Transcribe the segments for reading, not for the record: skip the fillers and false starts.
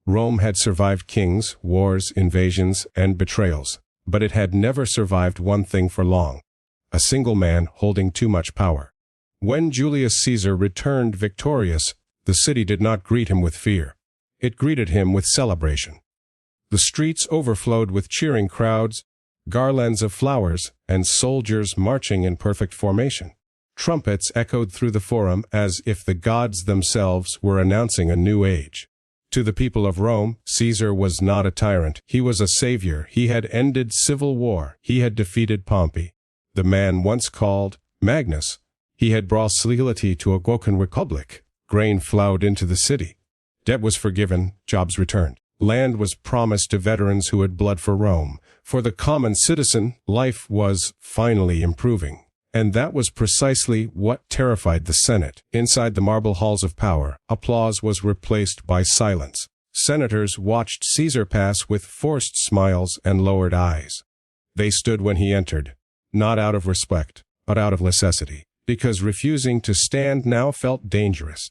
Rome had survived kings, wars, invasions, and betrayals, but it had never survived one thing for long: a single man holding too much power. When Julius Caesar returned victorious, the city did not greet him with fear. It greeted him with celebration. The streets overflowed with cheering crowds, garlands of flowers, and soldiers marching in perfect formation. Trumpets echoed through the forum as if the gods themselves were announcing a new age. To the people of Rome, Caesar was not a tyrant. He was a savior. He had ended civil war. He had defeated Pompey, the man once called Magnus. He had brought civility to a broken republic. Grain flowed into the city. Debt was forgiven. Jobs returned. Land was promised to veterans who had bled for Rome. For the common citizen, life was finally improving. And that was precisely what terrified the Senate. Inside the marble halls of power, applause was replaced by silence. Senators watched Caesar pass with forced smiles and lowered eyes. They stood when he entered, not out of respect, but out of necessity, because refusing to stand now felt dangerous.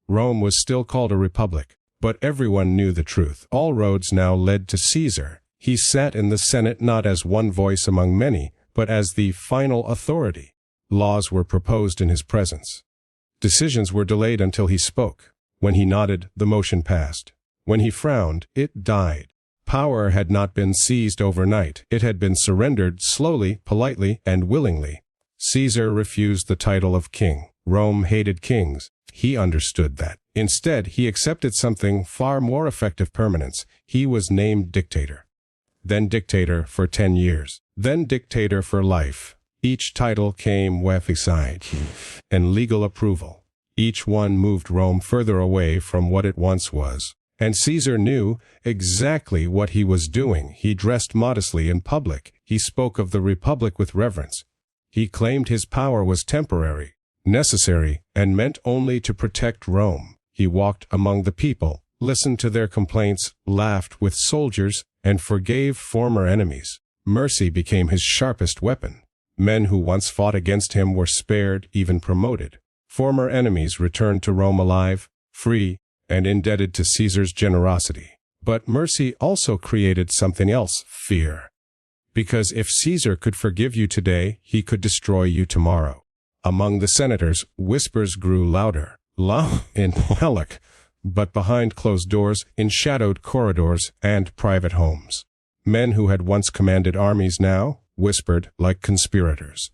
Rome was still called a republic, but everyone knew the truth. All roads now led to Caesar. He sat in the Senate not as one voice among many, but as the final authority. Laws were proposed in his presence. Decisions were delayed until he spoke. When he nodded, the motion passed. When he frowned, it died. Power had not been seized overnight. It had been surrendered slowly, politely, and willingly. Caesar refused the title of king. Rome hated kings. He understood that. Instead, he accepted something far more effective: permanence. He was named dictator. Then dictator for 10 years. Then dictator for life. Each title came with Ides and legal approval. Each one moved Rome further away from what it once was. And Caesar knew exactly what he was doing. He dressed modestly in public. He spoke of the republic with reverence. He claimed his power was temporary, necessary, and meant only to protect Rome. He walked among the people, listened to their complaints, laughed with soldiers, and forgave former enemies. Mercy became his sharpest weapon. Men who once fought against him were spared, even promoted. Former enemies returned to Rome alive, free, and indebted to Caesar's generosity. But mercy also created something else: fear. Because if Caesar could forgive you today, he could destroy you tomorrow. Among the senators, whispers grew louder, in public, but behind closed doors, in shadowed corridors, and private homes. Men who had once commanded armies now whispered like conspirators.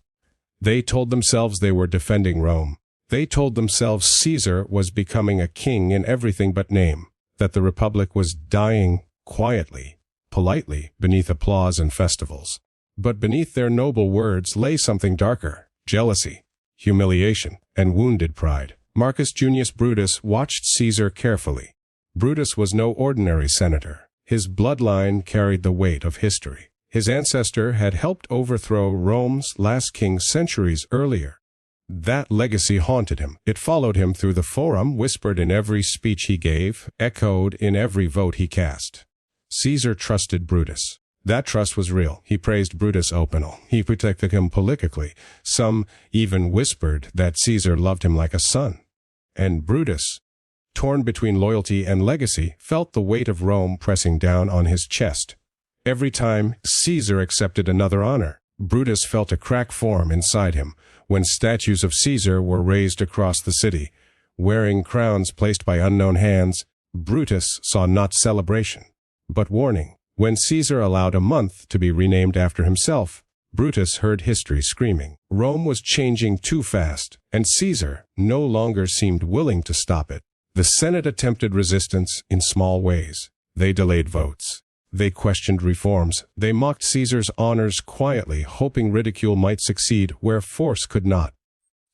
They told themselves they were defending Rome. They told themselves Caesar was becoming a king in everything but name, that the republic was dying quietly, politely, beneath applause and festivals. But beneath their noble words lay something darker: jealousy, humiliation, and wounded pride. Marcus Junius Brutus watched Caesar carefully. Brutus was no ordinary senator. His bloodline carried the weight of history. His ancestor had helped overthrow Rome's last king centuries earlier. That legacy haunted him. It followed him through the forum, whispered in every speech he gave, echoed in every vote he cast. Caesar trusted Brutus. That trust was real. He praised Brutus openly. He protected him politically. Some even whispered that Caesar loved him like a son. And Brutus, torn between loyalty and legacy, felt the weight of Rome pressing down on his chest. Every time Caesar accepted another honor, Brutus felt a crack form inside him. When statues of Caesar were raised across the city, wearing crowns placed by unknown hands, Brutus saw not celebration, but warning. When Caesar allowed a month to be renamed after himself, Brutus heard history screaming. Rome was changing too fast, and Caesar no longer seemed willing to stop it. The Senate attempted resistance in small ways. They delayed votes. They questioned reforms. They mocked Caesar's honors quietly, hoping ridicule might succeed where force could not.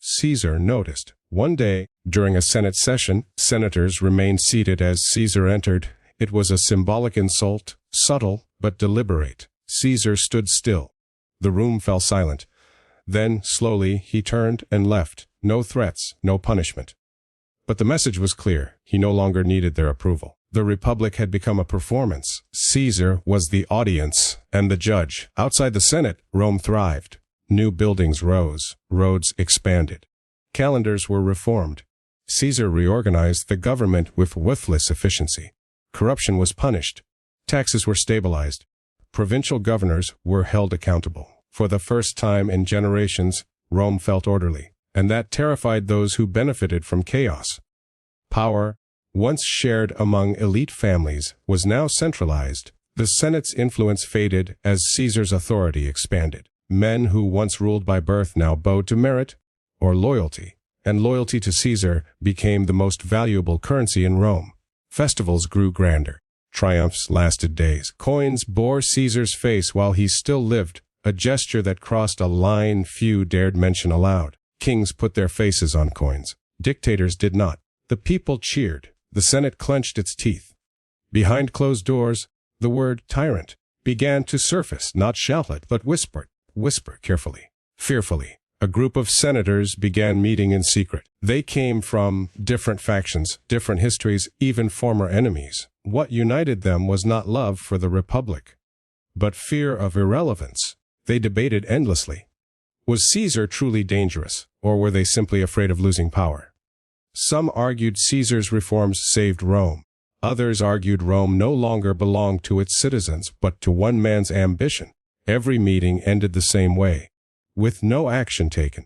Caesar noticed. One day, during a Senate session, senators remained seated as Caesar entered. It was a symbolic insult, subtle but deliberate. Caesar stood still. The room fell silent. Then, slowly, he turned and left. No threats, no punishment. But the message was clear. He no longer needed their approval. The Republic had become a performance. Caesar was the audience and the judge. Outside the Senate, Rome thrived. New buildings rose. Roads expanded. Calendars were reformed. Caesar reorganized the government with ruthless efficiency. Corruption was punished. Taxes were stabilized. Provincial governors were held accountable. For the first time in generations, Rome felt orderly, and that terrified those who benefited from chaos. Power, once shared among elite families, was now centralized. The Senate's influence faded as Caesar's authority expanded. Men who once ruled by birth now bowed to merit or loyalty, and loyalty to Caesar became the most valuable currency in Rome. Festivals grew grander. Triumphs lasted days. Coins bore Caesar's face while he still lived, a gesture that crossed a line few dared mention aloud. Kings put their faces on coins. Dictators did not. The people cheered. The Senate clenched its teeth. Behind closed doors, the word tyrant began to surface, not shouted, but whispered. Whisper carefully, fearfully. A group of senators began meeting in secret. They came from different factions, different histories, even former enemies. What united them was not love for the Republic, but fear of irrelevance. They debated endlessly. Was Caesar truly dangerous, or were they simply afraid of losing power? Some argued Caesar's reforms saved Rome. Others argued Rome no longer belonged to its citizens, but to one man's ambition. Every meeting ended the same way, with no action taken.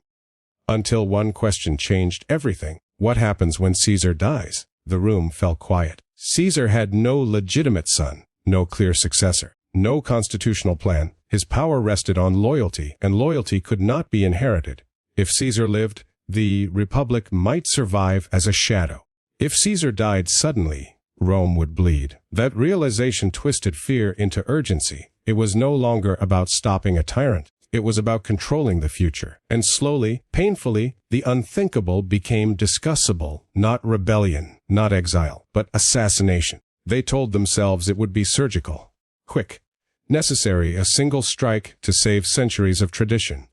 Until one question changed everything. What happens when Caesar dies? The room fell quiet. Caesar had no legitimate son, no clear successor, no constitutional plan. His power rested on loyalty, and loyalty could not be inherited. If Caesar lived, the Republic might survive as a shadow. If Caesar died suddenly, Rome would bleed. That realization twisted fear into urgency. It was no longer about stopping a tyrant. It was about controlling the future. And slowly, painfully, the unthinkable became discussable. Not rebellion, not exile, but assassination. They told themselves it would be surgical, quick, necessary, a single strike to save centuries of tradition.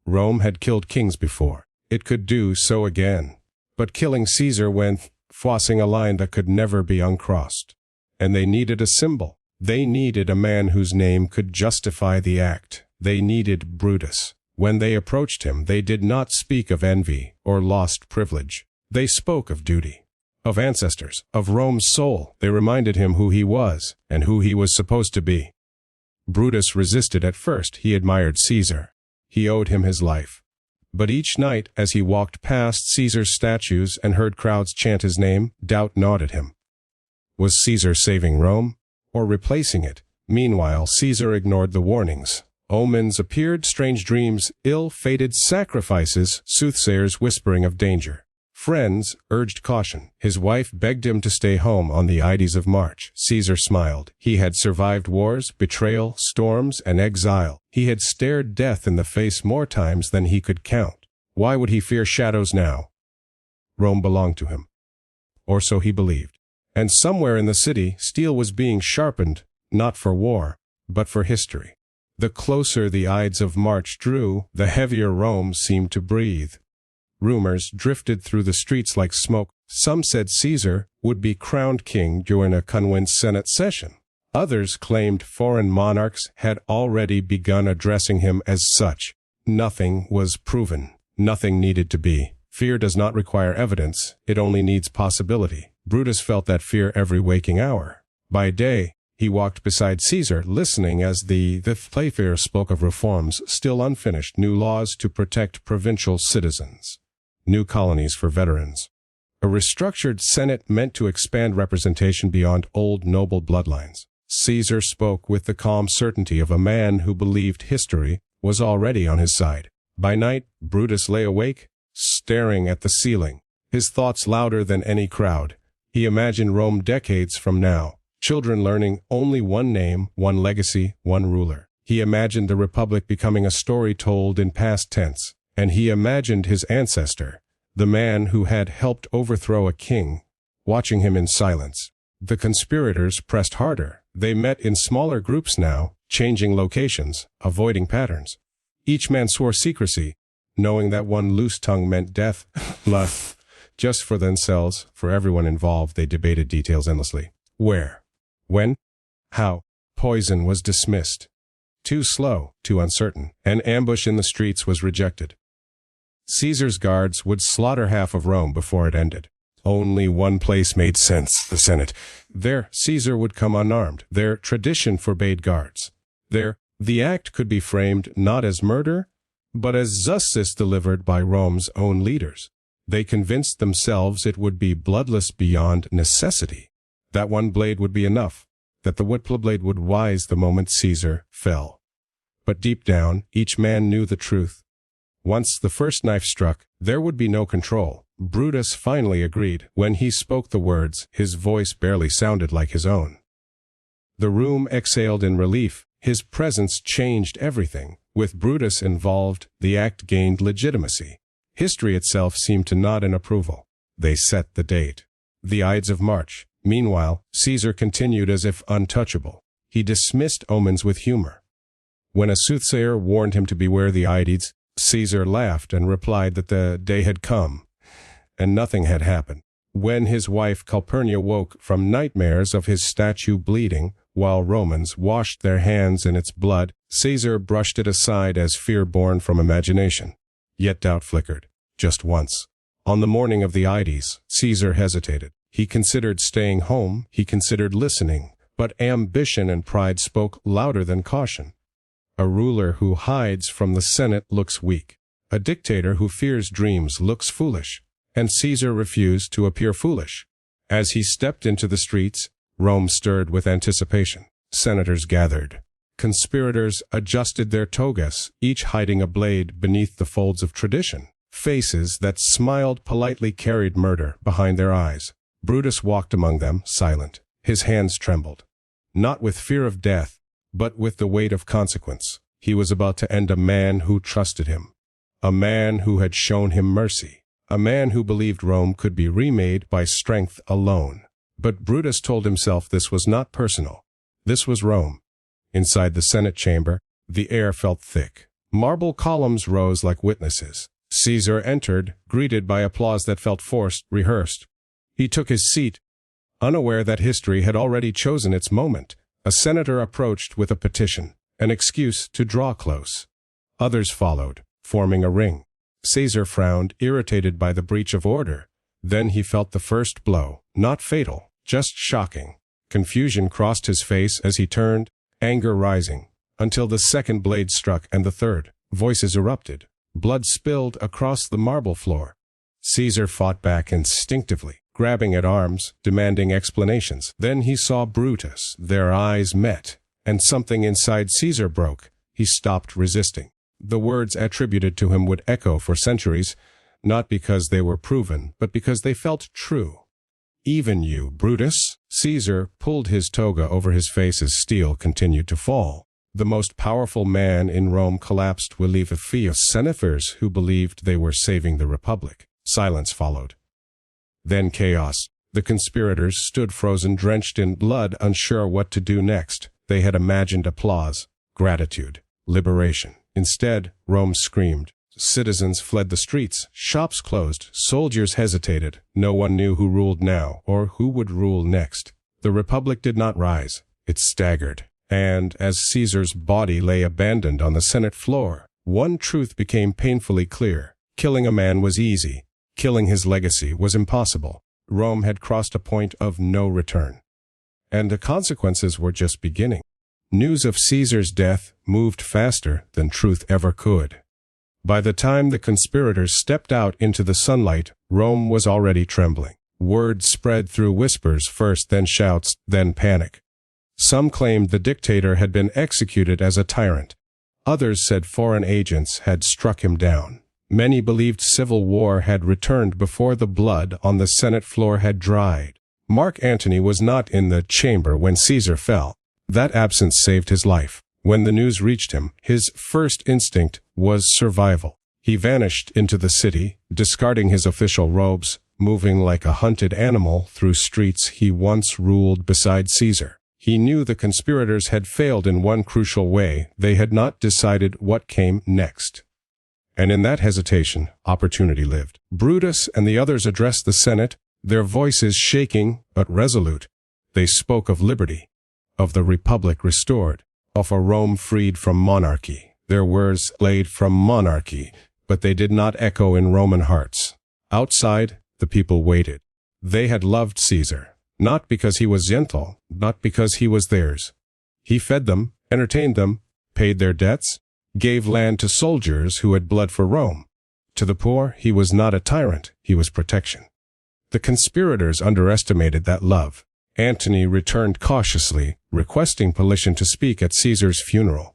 Rome had killed kings before. It could do so again. But killing Caesar meant crossing a line that could never be uncrossed. And they needed a symbol. They needed a man whose name could justify the act. They needed Brutus. When they approached him, they did not speak of envy or lost privilege. They spoke of duty, of ancestors, of Rome's soul. They reminded him who he was and who he was supposed to be. Brutus resisted at first. He admired Caesar. He owed him his life. But each night, as he walked past Caesar's statues and heard crowds chant his name, doubt gnawed at him. Was Caesar saving Rome, or replacing it? Meanwhile, Caesar ignored the warnings. Omens appeared, strange dreams, ill-fated sacrifices, soothsayers whispering of danger. Friends urged caution. His wife begged him to stay home on the Ides of March. Caesar smiled. He had survived wars, betrayal, storms, and exile. He had stared death in the face more times than he could count. Why would he fear shadows now? Rome belonged to him. Or so he believed. And somewhere in the city, steel was being sharpened, not for war, but for history. The closer the Ides of March drew, the heavier Rome seemed to breathe. Rumors drifted through the streets like smoke. Some said Caesar would be crowned king during a convened Senate session. Others claimed foreign monarchs had already begun addressing him as such. Nothing was proven. Nothing needed to be. Fear does not require evidence. It only needs possibility. Brutus felt that fear every waking hour. By day, he walked beside Caesar, listening as the playfair spoke of reforms still unfinished, new laws to protect provincial citizens, new colonies for veterans. A restructured Senate meant to expand representation beyond old noble bloodlines. Caesar spoke with the calm certainty of a man who believed history was already on his side. By night, Brutus lay awake, staring at the ceiling, his thoughts louder than any crowd. He imagined Rome decades from now, children learning only one name, one legacy, one ruler. He imagined the Republic becoming a story told in past tense, and he imagined his ancestor, the man who had helped overthrow a king, watching him in silence. The conspirators pressed harder. They met in smaller groups now, changing locations, avoiding patterns. Each man swore secrecy, knowing that one loose tongue meant death. Just for themselves, for everyone involved, they debated details endlessly. Where? When? How? Poison was dismissed. Too slow, too uncertain. An ambush in the streets was rejected. Caesar's guards would slaughter half of Rome before it ended. Only one place made sense, the Senate. There, Caesar would come unarmed. There, tradition forbade guards. There, the act could be framed not as murder, but as justice delivered by Rome's own leaders. They convinced themselves it would be bloodless beyond necessity, that one blade would be enough, that the whipple blade would rise the moment Caesar fell. But deep down, each man knew the truth. Once the first knife struck, there would be no control. Brutus finally agreed. When he spoke the words, his voice barely sounded like his own. The room exhaled in relief. His presence changed everything. With Brutus involved, the act gained legitimacy. History itself seemed to nod in approval. They set the date. The Ides of March. Meanwhile, Caesar continued as if untouchable. He dismissed omens with humor. When a soothsayer warned him to beware the Ides, Caesar laughed and replied that the day had come, and nothing had happened. When his wife Calpurnia woke from nightmares of his statue bleeding, while Romans washed their hands in its blood, Caesar brushed it aside as fear born from imagination. Yet doubt flickered, just once. On the morning of the Ides, Caesar hesitated. He considered staying home, he considered listening, but ambition and pride spoke louder than caution. A ruler who hides from the Senate looks weak. A dictator who fears dreams looks foolish. And Caesar refused to appear foolish. As he stepped into the streets, Rome stirred with anticipation. Senators gathered. Conspirators adjusted their togas, each hiding a blade beneath the folds of tradition. Faces that smiled politely carried murder behind their eyes. Brutus walked among them, silent. His hands trembled. Not with fear of death, but with the weight of consequence. He was about to end a man who trusted him. A man who had shown him mercy. A man who believed Rome could be remade by strength alone. But Brutus told himself this was not personal. This was Rome. Inside the Senate chamber, the air felt thick. Marble columns rose like witnesses. Caesar entered, greeted by applause that felt forced, rehearsed. He took his seat, unaware that history had already chosen its moment. A senator approached with a petition, an excuse to draw close. Others followed, forming a ring. Caesar frowned, irritated by the breach of order. Then he felt the first blow, not fatal, just shocking. Confusion crossed his face as he turned, anger rising, until the second blade struck and the third. Voices erupted. Blood spilled across the marble floor. Caesar fought back instinctively, grabbing at arms, demanding explanations. Then he saw Brutus. Their eyes met, and something inside Caesar broke. He stopped resisting. The words attributed to him would echo for centuries, not because they were proven, but because they felt true. Even you, Brutus? Caesar pulled his toga over his face as steel continued to fall. The most powerful man in Rome collapsed with a sea of senators who believed they were saving the Republic. Silence followed. Then chaos. The conspirators stood frozen, drenched in blood, unsure what to do next. They had imagined applause, gratitude, liberation. Instead, Rome screamed. Citizens fled the streets. Shops closed. Soldiers hesitated. No one knew who ruled now, or who would rule next. The Republic did not rise. It staggered. And as Caesar's body lay abandoned on the Senate floor, one truth became painfully clear. Killing a man was easy. Killing his legacy was impossible. Rome had crossed a point of no return. And the consequences were just beginning. News of Caesar's death moved faster than truth ever could. By the time the conspirators stepped out into the sunlight, Rome was already trembling. Word spread through whispers first, then shouts, then panic. Some claimed the dictator had been executed as a tyrant. Others said foreign agents had struck him down. Many believed civil war had returned before the blood on the Senate floor had dried. Mark Antony was not in the chamber when Caesar fell. That absence saved his life. When the news reached him, his first instinct was survival. He vanished into the city, discarding his official robes, moving like a hunted animal through streets he once ruled beside Caesar. He knew the conspirators had failed in one crucial way. They had not decided what came next. And in that hesitation, opportunity lived. Brutus and the others addressed the Senate, their voices shaking but resolute. They spoke of liberty, of the Republic restored, of a Rome freed from monarchy. Their words laid from monarchy, but they did not echo in Roman hearts. Outside, the people waited. They had loved Caesar, not because he was gentle, not because he was theirs. He fed them, entertained them, paid their debts, gave land to soldiers who had bled for Rome. To the poor, he was not a tyrant, he was protection. The conspirators underestimated that love. Antony returned cautiously, requesting permission to speak at Caesar's funeral.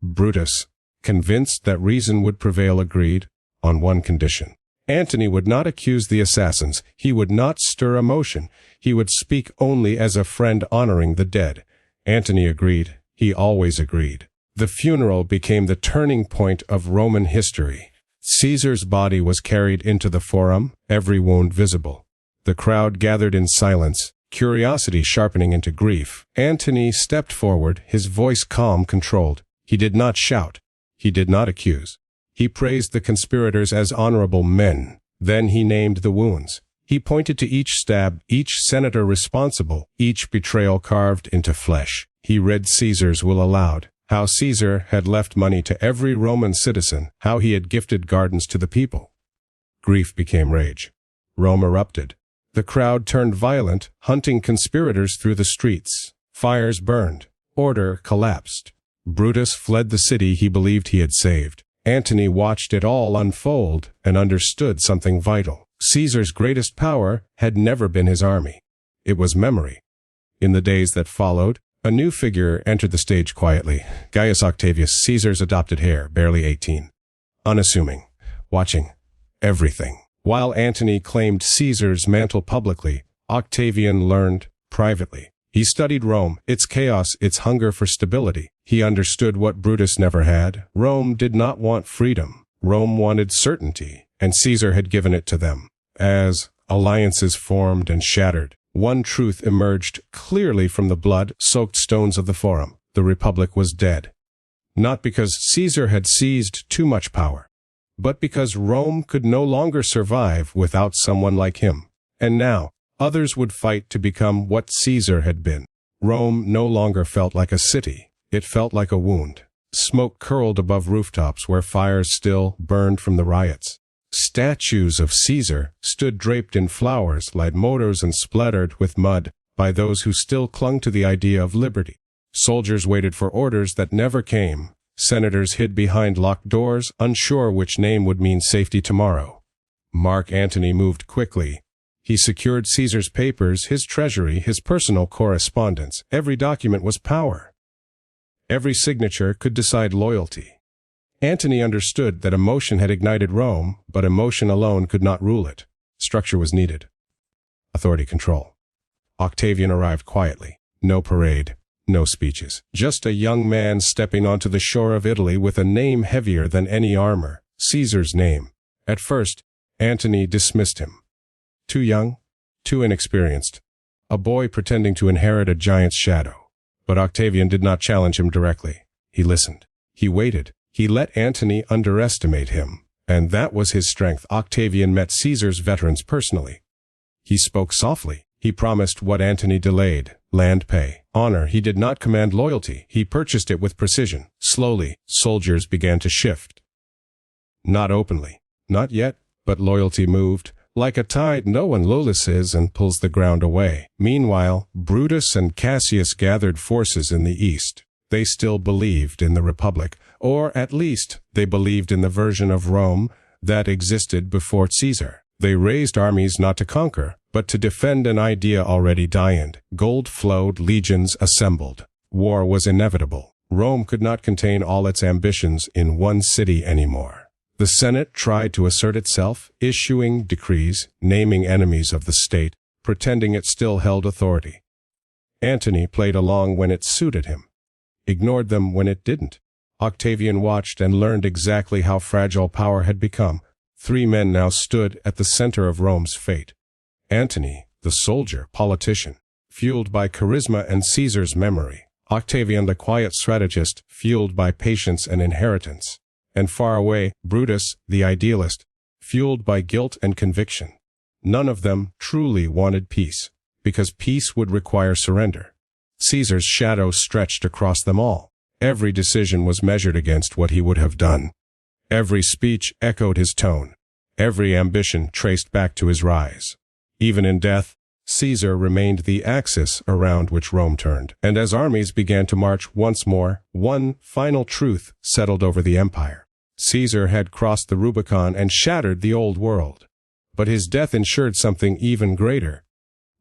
Brutus, convinced that reason would prevail, agreed, on one condition. Antony would not accuse the assassins, he would not stir emotion, he would speak only as a friend honoring the dead. Antony agreed, he always agreed. The funeral became the turning point of Roman history. Caesar's body was carried into the forum, every wound visible. The crowd gathered in silence, curiosity sharpening into grief. Antony stepped forward, his voice calm, controlled. He did not shout. He did not accuse. He praised the conspirators as honorable men. Then he named the wounds. He pointed to each stab, each senator responsible, each betrayal carved into flesh. He read Caesar's will aloud. How Caesar had left money to every Roman citizen, how he had gifted gardens to the people. Grief became rage. Rome erupted. The crowd turned violent, hunting conspirators through the streets. Fires burned. Order collapsed. Brutus fled the city he believed he had saved. Antony watched it all unfold and understood something vital. Caesar's greatest power had never been his army. It was memory. In the days that followed, a new figure entered the stage quietly. Gaius Octavius, Caesar's adopted heir, barely 18. Unassuming. Watching everything. While Antony claimed Caesar's mantle publicly, Octavian learned privately. He studied Rome, its chaos, its hunger for stability. He understood what Brutus never had. Rome did not want freedom. Rome wanted certainty, and Caesar had given it to them. As alliances formed and shattered, one truth emerged clearly from the blood-soaked stones of the Forum. The Republic was dead. Not because Caesar had seized too much power, but because Rome could no longer survive without someone like him. And now, others would fight to become what Caesar had been. Rome no longer felt like a city. It felt like a wound. Smoke curled above rooftops where fires still burned from the riots. Statues of Caesar stood draped in flowers, like motors, and splattered with mud by those who still clung to the idea of liberty. Soldiers waited for orders that never came. Senators hid behind locked doors, unsure which name would mean safety tomorrow. Mark Antony moved quickly. He secured Caesar's papers, his treasury, his personal correspondence. Every document was power. Every signature could decide loyalty. Antony understood that emotion had ignited Rome, but emotion alone could not rule it. Structure was needed. Authority control. Octavian arrived quietly. No parade. No speeches. Just a young man stepping onto the shore of Italy with a name heavier than any armor. Caesar's name. At first, Antony dismissed him. Too young, too inexperienced. A boy pretending to inherit a giant's shadow. But Octavian did not challenge him directly. He listened. He waited. He let Antony underestimate him. And that was his strength. Octavian met Caesar's veterans personally. He spoke softly. He promised what Antony delayed. Land pay. Honor. He did not command loyalty. He purchased it with precision. Slowly, soldiers began to shift. Not openly. Not yet, but loyalty moved. Like a tide, no one lollises and pulls the ground away. Meanwhile, Brutus and Cassius gathered forces in the east. They still believed in the Republic, or at least they believed in the version of Rome that existed before Caesar. They raised armies not to conquer, but to defend an idea already dying. Gold flowed, legions assembled. War was inevitable. Rome could not contain all its ambitions in one city anymore. The Senate tried to assert itself, issuing decrees, naming enemies of the state, pretending it still held authority. Antony played along when it suited him, ignored them when it didn't. Octavian watched and learned exactly how fragile power had become. 3 men now stood at the center of Rome's fate. Antony, the soldier, politician, fueled by charisma and Caesar's memory. Octavian, the quiet strategist, fueled by patience and inheritance. And far away, Brutus, the idealist, fueled by guilt and conviction. None of them truly wanted peace, because peace would require surrender. Caesar's shadow stretched across them all. Every decision was measured against what he would have done. Every speech echoed his tone. Every ambition traced back to his rise. Even in death, Caesar remained the axis around which Rome turned. And as armies began to march once more, one final truth settled over the empire. Caesar had crossed the Rubicon and shattered the old world. But his death ensured something even greater.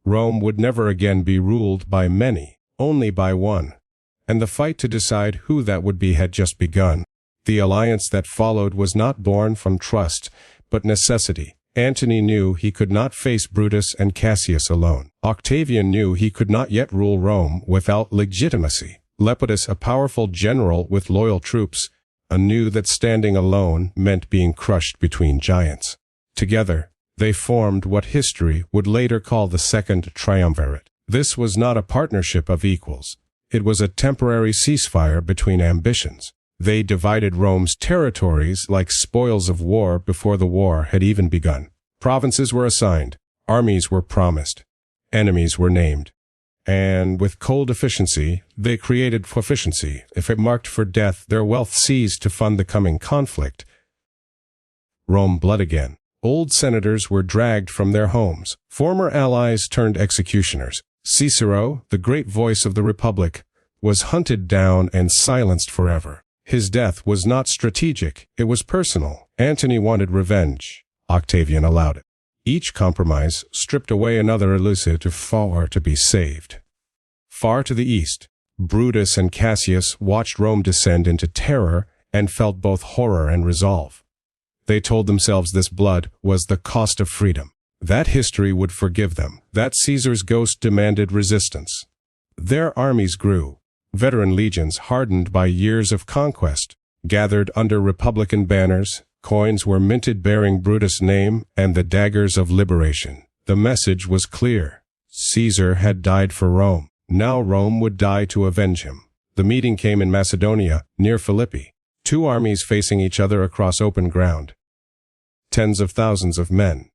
Rome would never again be ruled by many, only by one. And the fight to decide who that would be had just begun. The alliance that followed was not born from trust, but necessity. Antony knew he could not face Brutus and Cassius alone. Octavian knew he could not yet rule Rome without legitimacy. Lepidus, a powerful general with loyal troops, knew that standing alone meant being crushed between giants. Together, they formed what history would later call the Second Triumvirate. This was not a partnership of equals. It was a temporary ceasefire between ambitions. They divided Rome's territories like spoils of war before the war had even begun. Provinces were assigned, armies were promised, enemies were named. And with cold efficiency, they created proficiency. If it marked for death, their wealth seized to fund the coming conflict. Rome bled again. Old senators were dragged from their homes. Former allies turned executioners. Cicero, the great voice of the Republic, was hunted down and silenced forever. His death was not strategic, it was personal. Antony wanted revenge. Octavian allowed it. Each compromise stripped away another elusive to far to be saved. Far to the east, Brutus and Cassius watched Rome descend into terror and felt both horror and resolve. They told themselves this blood was the cost of freedom. That history would forgive them. That Caesar's ghost demanded resistance. Their armies grew. Veteran legions, hardened by years of conquest, gathered under Republican banners. Coins were minted bearing Brutus' name and the daggers of liberation. The message was clear. Caesar had died for Rome. Now Rome would die to avenge him. The meeting came in Macedonia, near Philippi. Two armies facing each other across open ground. Tens of thousands of men.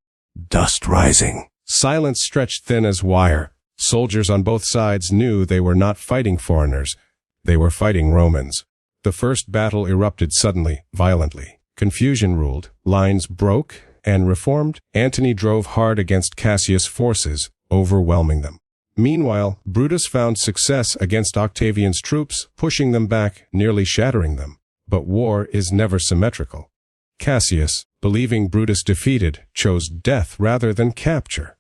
Dust rising. Silence stretched thin as wire. Soldiers on both sides knew they were not fighting foreigners. They were fighting Romans. The first battle erupted suddenly, violently. Confusion ruled. Lines broke and reformed. Antony drove hard against Cassius' forces, overwhelming them. Meanwhile, Brutus found success against Octavian's troops, pushing them back, nearly shattering them. But war is never symmetrical. Cassius, believing Brutus defeated, chose death rather than capture.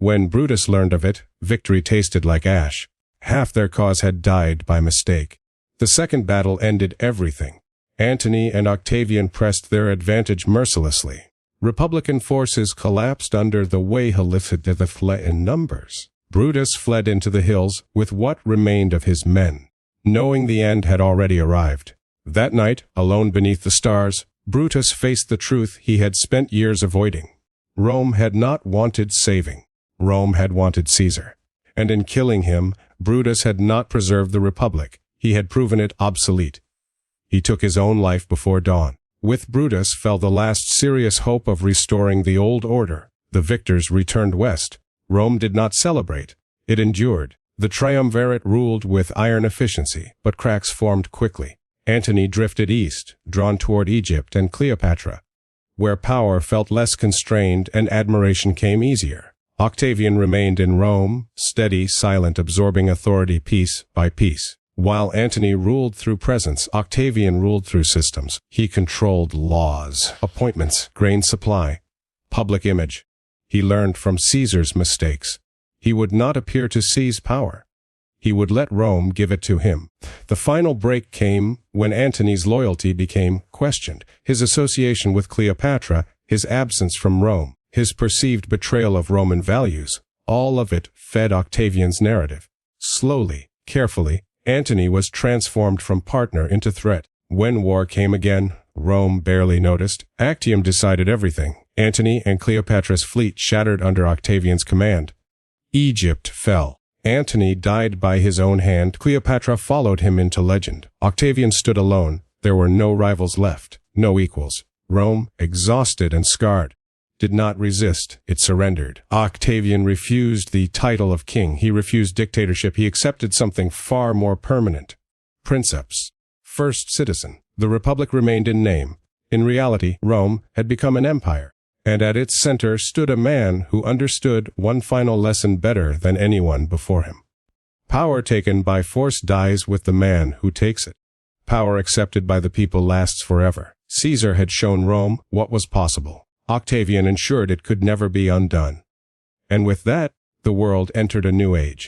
When Brutus learned of it, victory tasted like ash. Half their cause had died by mistake. The second battle ended everything. Antony and Octavian pressed their advantage mercilessly. Republican forces collapsed under the weight of the fled in numbers. Brutus fled into the hills with what remained of his men, knowing the end had already arrived. That night, alone beneath the stars, Brutus faced the truth he had spent years avoiding. Rome had not wanted saving. Rome had wanted Caesar. And in killing him, Brutus had not preserved the Republic. He had proven it obsolete. He took his own life before dawn. With Brutus fell the last serious hope of restoring the old order. The victors returned west. Rome did not celebrate. It endured. The triumvirate ruled with iron efficiency, but cracks formed quickly. Antony drifted east, drawn toward Egypt and Cleopatra, where power felt less constrained and admiration came easier. Octavian remained in Rome, steady, silent, absorbing authority piece by piece. While Antony ruled through presence, Octavian ruled through systems. He controlled laws, appointments, grain supply, public image. He learned from Caesar's mistakes. He would not appear to seize power. He would let Rome give it to him. The final break came when Antony's loyalty became questioned. His association with Cleopatra, his absence from Rome, his perceived betrayal of Roman values, all of it fed Octavian's narrative. Slowly, carefully, Antony was transformed from partner into threat. When war came again, Rome barely noticed. Actium decided everything. Antony and Cleopatra's fleet shattered under Octavian's command. Egypt fell. Antony died by his own hand. Cleopatra followed him into legend. Octavian stood alone. There were no rivals left, no equals. Rome, exhausted and scarred, did not resist. It surrendered. Octavian refused the title of king. He refused dictatorship. He accepted something far more permanent. Princeps. First citizen. The Republic remained in name. In reality, Rome had become an empire. And at its center stood a man who understood one final lesson better than anyone before him. Power taken by force dies with the man who takes it. Power accepted by the people lasts forever. Caesar had shown Rome what was possible. Octavian ensured it could never be undone. And with that, the world entered a new age.